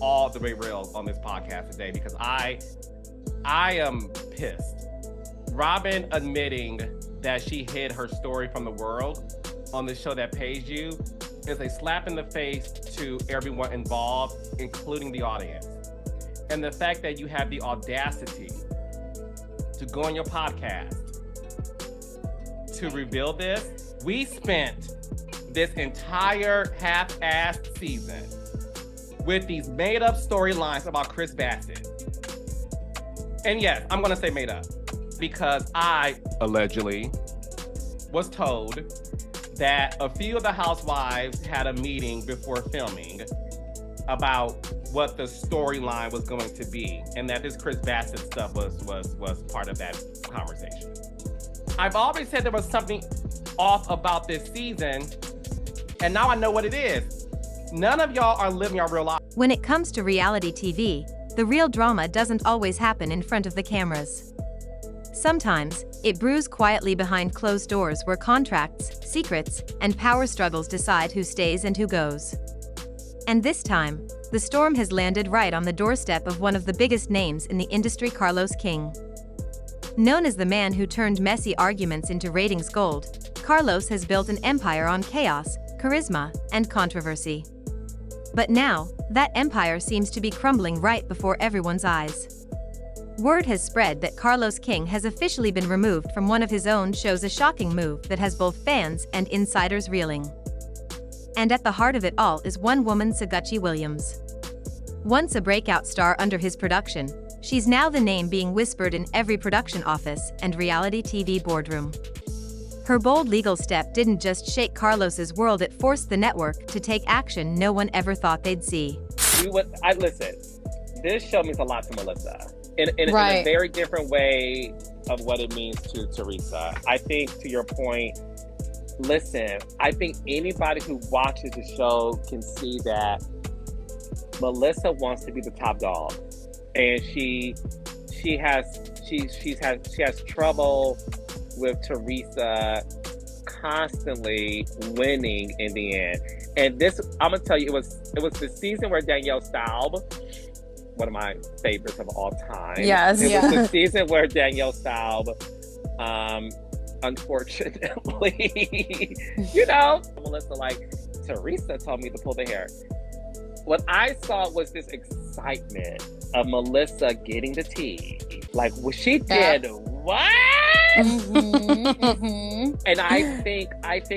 all the way real on this podcast today because I am pissed. Robin admitting that she hid her story from the world on the show that pays you is a slap in the face to everyone involved, including the audience. And the fact that you have the audacity to go on your podcast to reveal this. We spent this entire half-assed season with these made-up storylines about Chris Bassett. And yes, I'm gonna say made up because I allegedly was told that a few of the housewives had a meeting before filming about what the storyline was going to be, and that this Chris Bassett stuff was part of that conversation. I've always said there was something off about this season, and now I know what it is. None of y'all are living your real life. When it comes to reality TV, the real drama doesn't always happen in front of the cameras. Sometimes, it brews quietly behind closed doors where contracts, secrets, and power struggles decide who stays and who goes. And this time, the storm has landed right on the doorstep of one of the biggest names in the industry, Carlos King. Known as the man who turned messy arguments into ratings gold, Carlos has built an empire on chaos, charisma, and controversy. But now, that empire seems to be crumbling right before everyone's eyes. Word has spread that Carlos King has officially been removed from one of his own shows, a shocking move that has both fans and insiders reeling. And at the heart of it all is one woman, Sagachi Williams. Once a breakout star under his production, she's now the name being whispered in every production office and reality TV boardroom. Her bold legal step didn't just shake Carlos's world, it forced the network to take action no one ever thought they'd see. Listen, this show means a lot to Melissa. In Right. a very different way of what it means to Teresa. I think, to your point, listen, I think anybody who watches the show can see that Melissa wants to be the top dog, and she has trouble with Teresa constantly winning in the end. And this, I'm gonna tell you, it was the season where Danielle Staub, one of my favorites of all time. Yes, it was the season where Danielle Staub, unfortunately, Melissa, like, Teresa told me to pull the hair. What I saw was this excitement of Melissa getting the tea. Like, well, she did what? And I think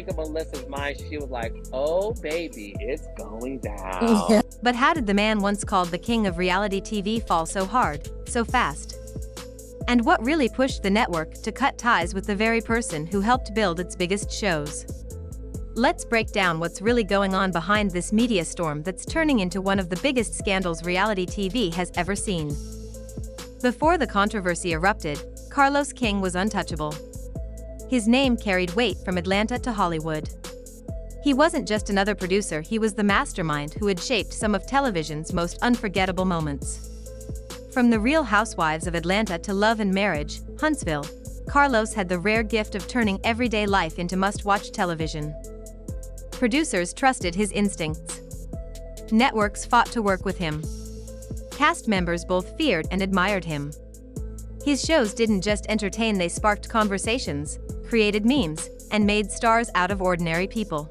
of Melissa's mind, she was like, oh, baby, it's going down. But how did the man once called the king of reality TV fall so hard, so fast? And what really pushed the network to cut ties with the very person who helped build its biggest shows? Let's break down what's really going on behind this media storm that's turning into one of the biggest scandals reality TV has ever seen. Before the controversy erupted, Carlos King was untouchable. His name carried weight from Atlanta to Hollywood. He wasn't just another producer, he was the mastermind who had shaped some of television's most unforgettable moments. From The Real Housewives of Atlanta to Love and Marriage, Huntsville, Carlos had the rare gift of turning everyday life into must-watch television. Producers trusted his instincts. Networks fought to work with him. Cast members both feared and admired him. His shows didn't just entertain, they sparked conversations, created memes, and made stars out of ordinary people.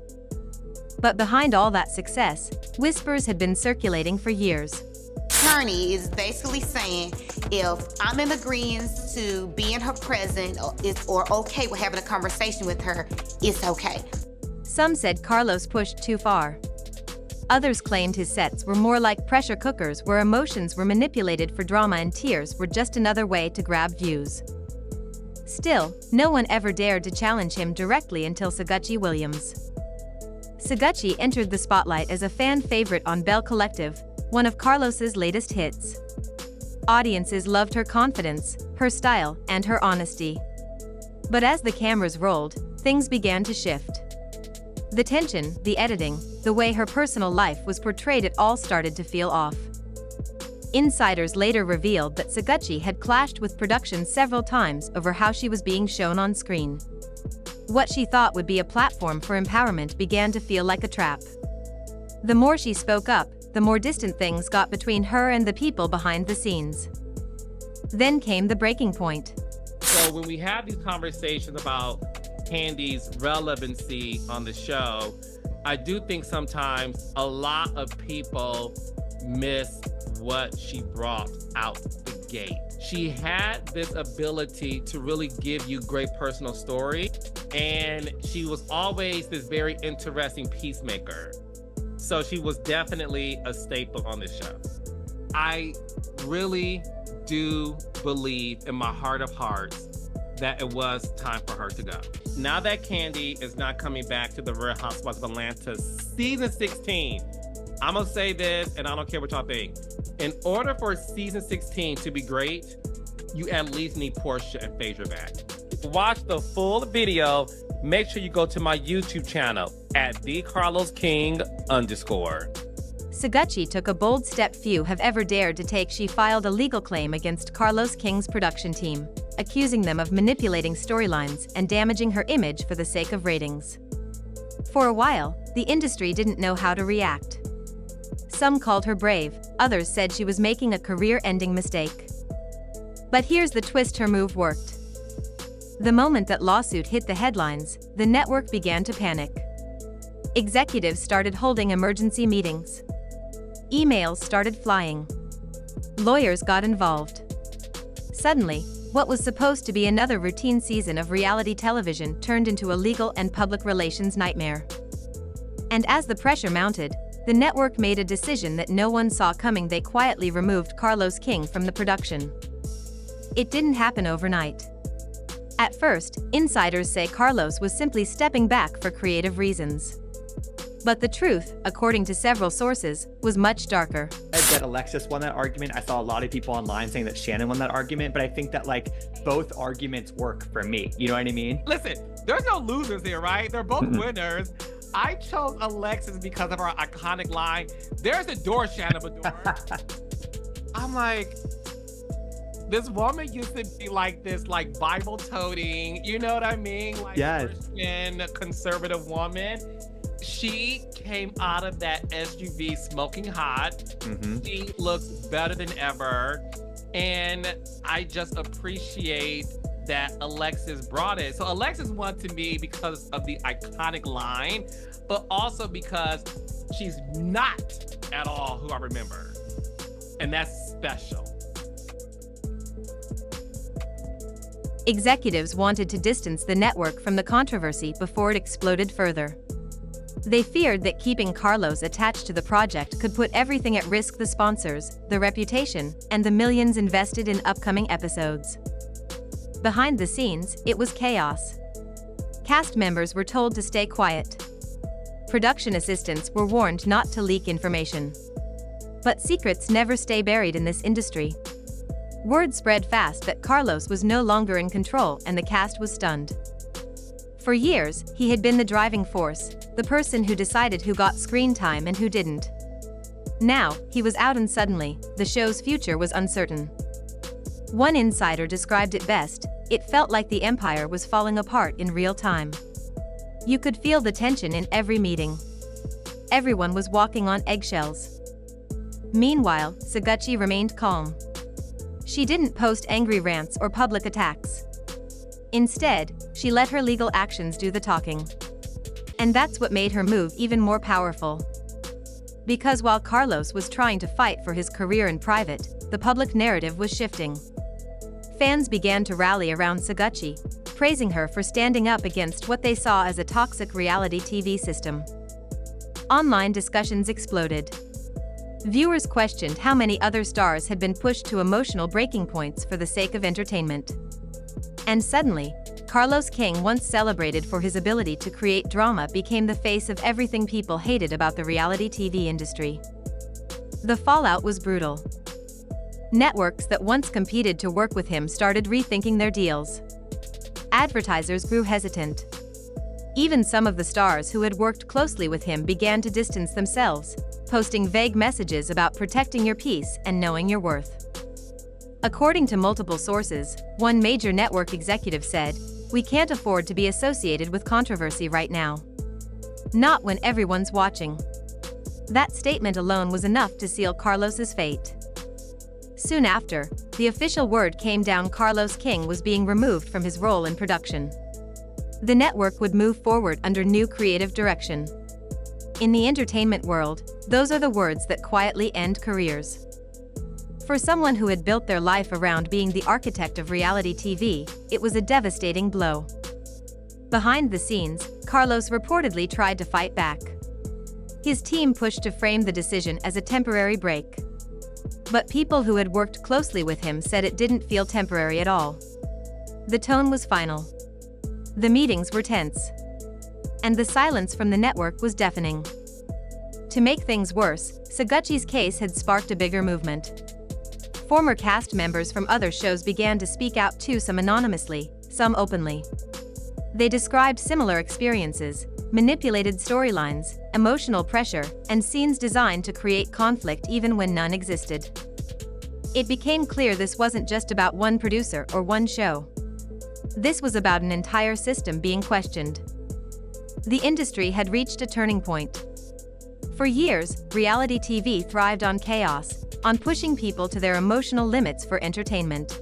But behind all that success, whispers had been circulating for years. Attorney is basically saying, if I'm in agreement to be in her presence or okay with having a conversation with her, it's okay. Some said Carlos pushed too far. Others claimed his sets were more like pressure cookers where emotions were manipulated for drama and tears were just another way to grab views. Still, no one ever dared to challenge him directly until Sogucci Williams. Sogucci entered the spotlight as a fan favorite on Belle Collective, one of Carlos's latest hits. Audiences loved her confidence, her style, and her honesty. But as the cameras rolled, things began to shift. The tension, the editing, the way her personal life was portrayed, it all started to feel off. Insiders later revealed that Sogucci had clashed with production several times over how she was being shown on screen. What she thought would be a platform for empowerment began to feel like a trap. The more she spoke up, the more distant things got between her and the people behind the scenes. Then came the breaking point. So when we have these conversations about Kandi's relevancy on the show, I do think sometimes a lot of people miss what she brought out the gate. She had this ability to really give you great personal story, and she was always this very interesting peacemaker. So she was definitely a staple on this show. I really do believe in my heart of hearts that it was time for her to go. Now that Kandi is not coming back to the Real Housewives of Atlanta season 16, I'm gonna say this, and I don't care what y'all think. In order for season 16 to be great, you at least need Portia and Phaedra back. To watch the full video, make sure you go to my YouTube channel at @thecarlosking_. Sagachi took a bold step few have ever dared to take. She filed a legal claim against Carlos King's production team, accusing them of manipulating storylines and damaging her image for the sake of ratings. For a while, the industry didn't know how to react. Some called her brave, others said she was making a career-ending mistake. But here's the twist: her move worked. The moment that lawsuit hit the headlines, the network began to panic. Executives started holding emergency meetings. Emails started flying. Lawyers got involved. Suddenly, what was supposed to be another routine season of reality television turned into a legal and public relations nightmare. And as the pressure mounted, the network made a decision that no one saw coming. They quietly removed Carlos King from the production. It didn't happen overnight. At first, insiders say Carlos was simply stepping back for creative reasons. But the truth, according to several sources, was much darker. That Alexis won that argument. I saw a lot of people online saying that Shannon won that argument, but I think that like both arguments work for me. You know what I mean? Listen, there's no losers here, right? They're both winners. I chose Alexis because of her iconic line, "There's a door, Shannon, a door." I'm like, this woman used to be like this, like Bible toting, you know what I mean? Like yes. Christian, conservative woman. She came out of that SUV smoking hot. Mm-hmm. She looks better than ever. And I just appreciate that Alexis brought it. So Alexis won to me because of the iconic line, but also because she's not at all who I remember. And that's special. Executives wanted to distance the network from the controversy before it exploded further. They feared that keeping Carlos attached to the project could put everything at risk: the sponsors, the reputation, and the millions invested in upcoming episodes. Behind the scenes, it was chaos. Cast members were told to stay quiet. Production assistants were warned not to leak information. But secrets never stay buried in this industry. Word spread fast that Carlos was no longer in control, and the cast was stunned. For years, he had been the driving force, the person who decided who got screen time and who didn't. Now, he was out, and suddenly, the show's future was uncertain. One insider described it best: it felt like the empire was falling apart in real time. You could feel the tension in every meeting. Everyone was walking on eggshells. Meanwhile, Sogucci remained calm. She didn't post angry rants or public attacks. Instead, she let her legal actions do the talking. And that's what made her move even more powerful. Because while Carlos was trying to fight for his career in private, the public narrative was shifting. Fans began to rally around Sogucci, praising her for standing up against what they saw as a toxic reality TV system. Online discussions exploded. Viewers questioned how many other stars had been pushed to emotional breaking points for the sake of entertainment. And suddenly, Carlos King, once celebrated for his ability to create drama, became the face of everything people hated about the reality TV industry. The fallout was brutal. Networks that once competed to work with him started rethinking their deals. Advertisers grew hesitant. Even some of the stars who had worked closely with him began to distance themselves, posting vague messages about protecting your peace and knowing your worth. According to multiple sources, one major network executive said, "We can't afford to be associated with controversy right now. Not when everyone's watching." That statement alone was enough to seal Carlos's fate. Soon after, the official word came down: Carlos King was being removed from his role in production. The network would move forward under new creative direction. In the entertainment world, those are the words that quietly end careers. For someone who had built their life around being the architect of reality TV, it was a devastating blow. Behind the scenes, Carlos reportedly tried to fight back. His team pushed to frame the decision as a temporary break. But people who had worked closely with him said it didn't feel temporary at all. The tone was final. The meetings were tense. And the silence from the network was deafening. To make things worse, Sagachi's case had sparked a bigger movement. Former cast members from other shows began to speak out too, some anonymously, some openly. They described similar experiences: manipulated storylines, emotional pressure, and scenes designed to create conflict even when none existed. It became clear this wasn't just about one producer or one show. This was about an entire system being questioned. The industry had reached a turning point. For years, reality TV thrived on chaos, on pushing people to their emotional limits for entertainment.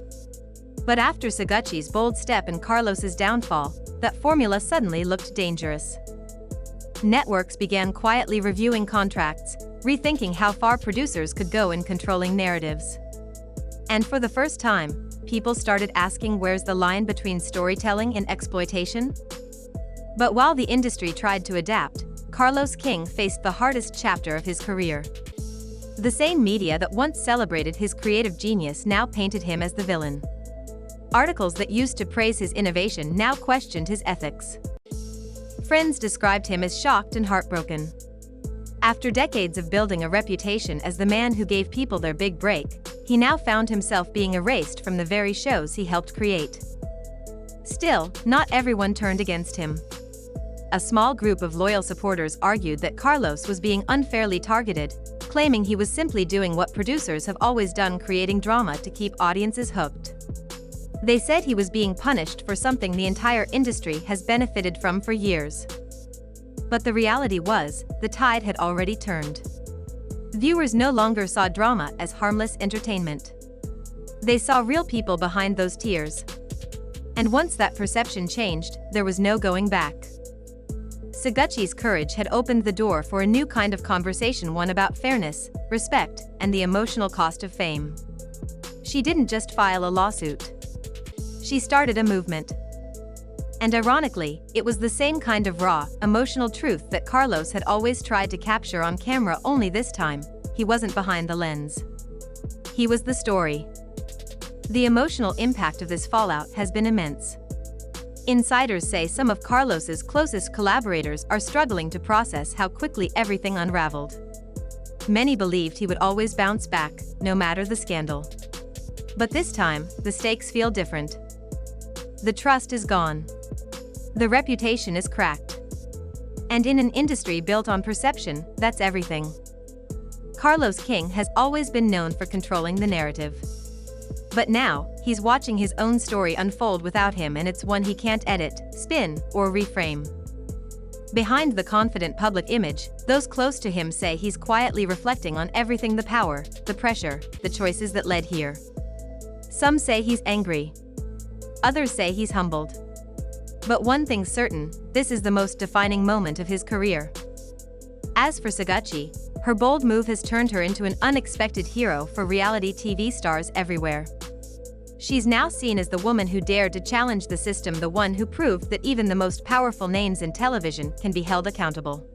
But after Sagachi's bold step and Carlos's downfall, that formula suddenly looked dangerous. Networks began quietly reviewing contracts, rethinking how far producers could go in controlling narratives. And for the first time, people started asking, where's the line between storytelling and exploitation? But while the industry tried to adapt, Carlos King faced the hardest chapter of his career. The same media that once celebrated his creative genius now painted him as the villain. Articles that used to praise his innovation now questioned his ethics. Friends described him as shocked and heartbroken. After decades of building a reputation as the man who gave people their big break, he now found himself being erased from the very shows he helped create. Still, not everyone turned against him. A small group of loyal supporters argued that Carlos was being unfairly targeted, claiming he was simply doing what producers have always done, creating drama to keep audiences hooked. They said he was being punished for something the entire industry has benefited from for years. But the reality was, the tide had already turned. Viewers no longer saw drama as harmless entertainment. They saw real people behind those tears. And once that perception changed, there was no going back. Sagachi's courage had opened the door for a new kind of conversation, one about fairness, respect, and the emotional cost of fame. She didn't just file a lawsuit. She started a movement. And ironically, it was the same kind of raw, emotional truth that Carlos had always tried to capture on camera, only this time, he wasn't behind the lens. He was the story. The emotional impact of this fallout has been immense. Insiders say some of Carlos's closest collaborators are struggling to process how quickly everything unraveled. Many believed he would always bounce back, no matter the scandal. But this time, the stakes feel different. The trust is gone. The reputation is cracked. And in an industry built on perception, that's everything. Carlos King has always been known for controlling the narrative. But now, he's watching his own story unfold without him, and it's one he can't edit, spin, or reframe. Behind the confident public image, those close to him say he's quietly reflecting on everything: the power, the pressure, the choices that led here. Some say he's angry. Others say he's humbled. But one thing's certain, this is the most defining moment of his career. As for Sagachi, her bold move has turned her into an unexpected hero for reality TV stars everywhere. She's now seen as the woman who dared to challenge the system, the one who proved that even the most powerful names in television can be held accountable.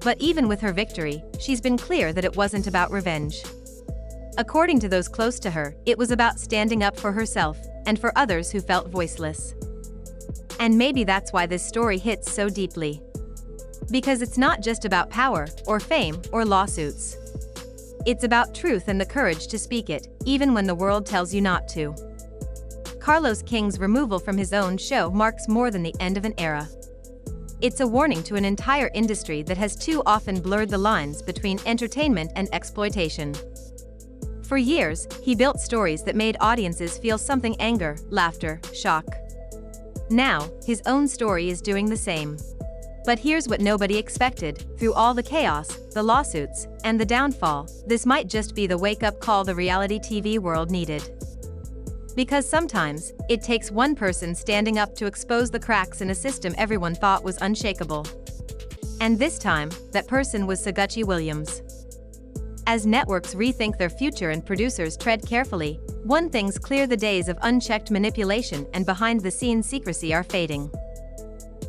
But even with her victory, she's been clear that it wasn't about revenge. According to those close to her, it was about standing up for herself, and for others who felt voiceless. And maybe that's why this story hits so deeply. Because it's not just about power, or fame, or lawsuits. It's about truth and the courage to speak it, even when the world tells you not to. Carlos King's removal from his own show marks more than the end of an era. It's a warning to an entire industry that has too often blurred the lines between entertainment and exploitation. For years, he built stories that made audiences feel something: anger, laughter, shock. Now, his own story is doing the same. But here's what nobody expected: through all the chaos, the lawsuits, and the downfall, this might just be the wake-up call the reality TV world needed. Because sometimes, it takes one person standing up to expose the cracks in a system everyone thought was unshakable. And this time, that person was Sagachi Williams. As networks rethink their future and producers tread carefully, one thing's clear: the days of unchecked manipulation and behind-the-scenes secrecy are fading.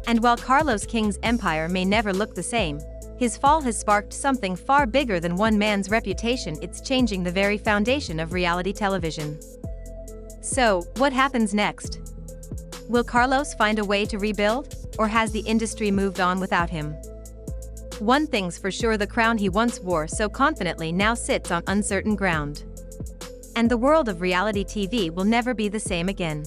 And while Carlos King's empire may never look the same, his fall has sparked something far bigger than one man's reputation. It's changing the very foundation of reality television. So, what happens next? Will Carlos find a way to rebuild, or has the industry moved on without him? One thing's for sure: the crown he once wore so confidently now sits on uncertain ground. And the world of reality TV will never be the same again.